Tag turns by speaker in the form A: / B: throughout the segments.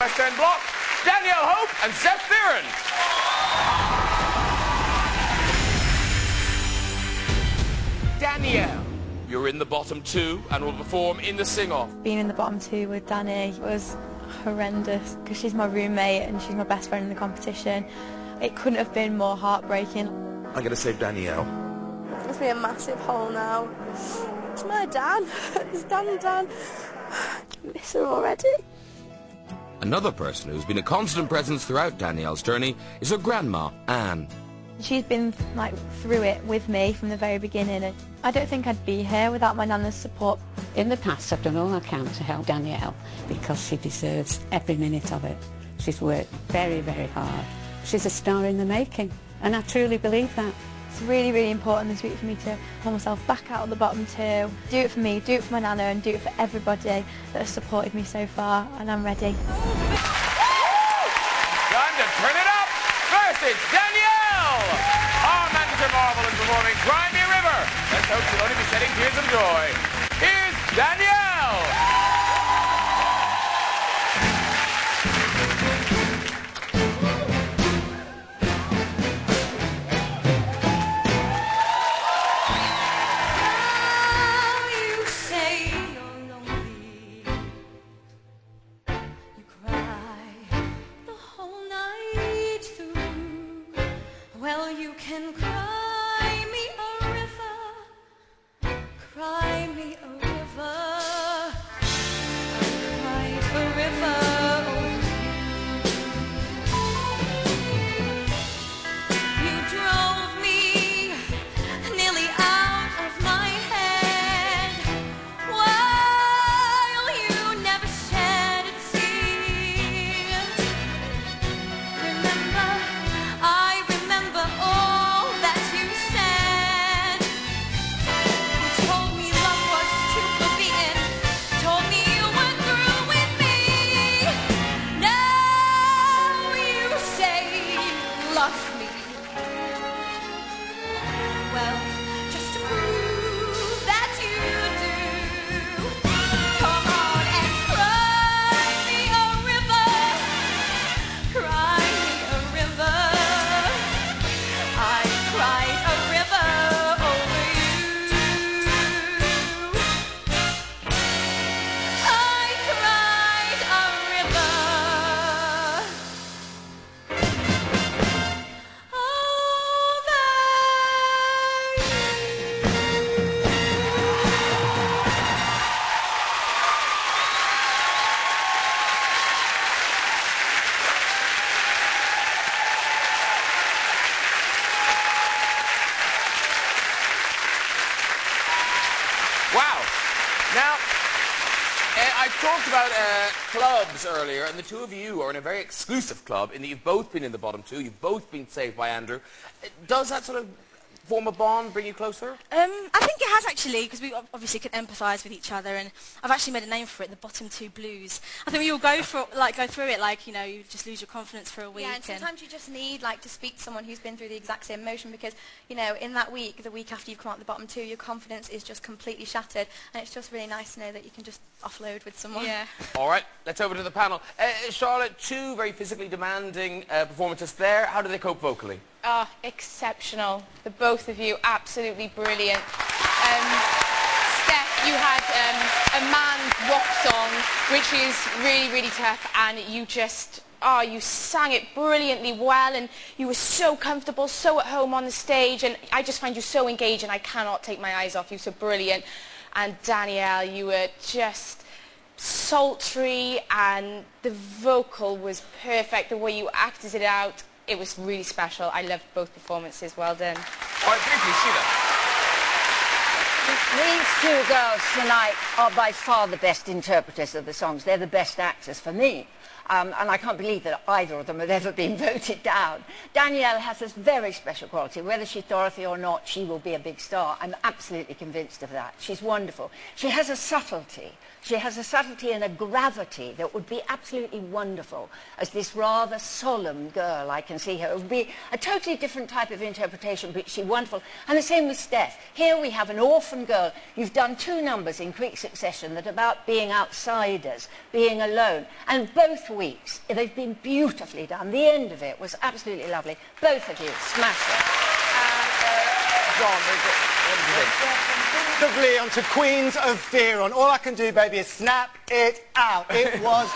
A: West End block, Danielle Hope and Seth Fearon. Danielle, you're in the bottom two and will perform in the sing-off.
B: Being in the bottom two with Danny was horrendous because she's my roommate and she's my best friend in the competition. It couldn't have been more heartbreaking.
C: I'm going to save Danielle.
D: It's been a massive hole now. It's my Dan. It's Dan. I miss her already.
A: Another person who's been a constant presence throughout Danielle's journey is her grandma, Anne.
B: She's been through it with me from the very beginning, and I don't think I'd be here without my nana's support.
E: In the past, I've done all I can to help Danielle because she deserves every minute of it. She's worked very, very hard. She's a star in the making, and I truly believe that.
B: It's really, really important this week for me to pull myself back out of the bottom two, do it for me, do it for my nana, and do it for everybody that has supported me so far, and I'm ready.
A: Time to turn it up! First, it's Danielle! Our Manchester Marvel is performing Cry Me a River. Let's hope she'll only be shedding tears of joy. Here's Danielle!
F: Well, you can cry me a river, cry me a river. I cried a river over you. You drove me nearly out of my head, while you never shed a tear. Remember, I remember all that you said. You told me love was too forbidden, told me you were through with me. Now you say you love me. Well, just to prove that you do, come on and cry me a river, cry me a river. I cried a river over you. I cried a river over
A: Wow. Now, I talked about clubs earlier, and the two of you are in a very exclusive club in that you've both been in the bottom two, you've both been saved by Andrew. Does that sort of form a bond, bring you closer?
G: I think it has actually, because we obviously can empathise with each other, and I've actually made a name for it, the bottom two blues. I think we all go through it, like, you know, you just lose your confidence for a week.
H: Yeah, and sometimes you just need to speak to someone who's been through the exact same emotion, because, you know, in that week, the week after you've come out the bottom two, your confidence is just completely shattered, and it's just really nice to know that you can just offload with someone.
G: Yeah.
A: All right, let's over to the panel. Charlotte, two very physically demanding performances there. How do they cope vocally?
I: Oh, exceptional. The both of you, absolutely brilliant. Steph, you had a man's rock song, which is really, really tough, and you just, you sang it brilliantly well, and you were so comfortable, so at home on the stage, and I just find you so engaging. I cannot take my eyes off you, so brilliant. And Danielle, you were just sultry, and the vocal was perfect, the way you acted it out. It was really special. I loved both performances. Well done.
A: All right, briefly, Sheila.
J: These two girls tonight are by far the best interpreters of the songs. They're the best actors for me. And I can't believe that either of them have ever been voted down. Danielle has this very special quality. Whether she's Dorothy or not, she will be a big star. I'm absolutely convinced of that. She's wonderful. She has a subtlety. She has a subtlety and a gravity that would be absolutely wonderful as this rather solemn girl. I can see her. It would be a totally different type of interpretation, but she's wonderful. And the same with Steph. Here we have an orphan girl girl. You've done 2 numbers in quick succession that are about being outsiders, being alone. And both weeks, they've been beautifully done. The end of it was absolutely lovely. Both of you smashed it.
A: John, what do you think?
C: Lovely, onto Queens of Fearon. All I can do, baby, is snap it out. It was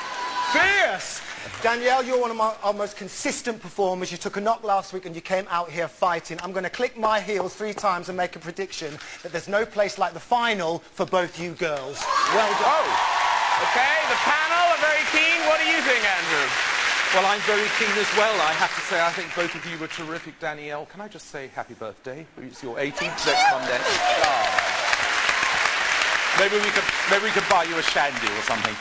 C: fierce. Danielle, you're one of our most consistent performers. You took a knock last week and you came out here fighting. I'm going to click my heels 3 times and make a prediction that there's no place like the final for both you girls. Well done.
A: Oh, OK, the panel are very keen. What do you think, Andrew?
K: Well, I'm very keen as well. I have to say, I think both of you were terrific. Danielle, can I just say happy birthday? It's your 18th next Monday. Oh. Maybe we could buy you a shandy or something.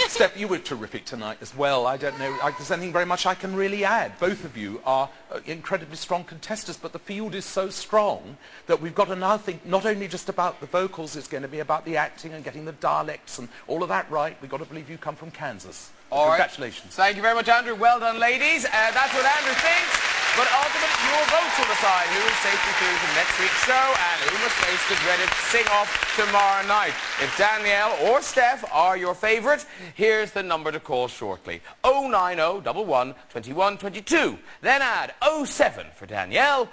K: Steph, you were terrific tonight as well. I don't know if there's anything very much I can really add. Both of you are incredibly strong contestants, but the field is so strong that we've got to now think not only just about the vocals, it's going to be about the acting and getting the dialects and all of that right. We've got to believe you come from Kansas.
A: All right.
K: Congratulations.
A: Thank you very much, Andrew. Well done, ladies. That's what Andrew thinks. But ultimately, your votes will decide who is safely through to next week's show and who must face the dreaded sing-off tomorrow night. If Danielle or Steph are your favourite, here's the number to call shortly. 090 11 21 22. Then add 07 for Danielle.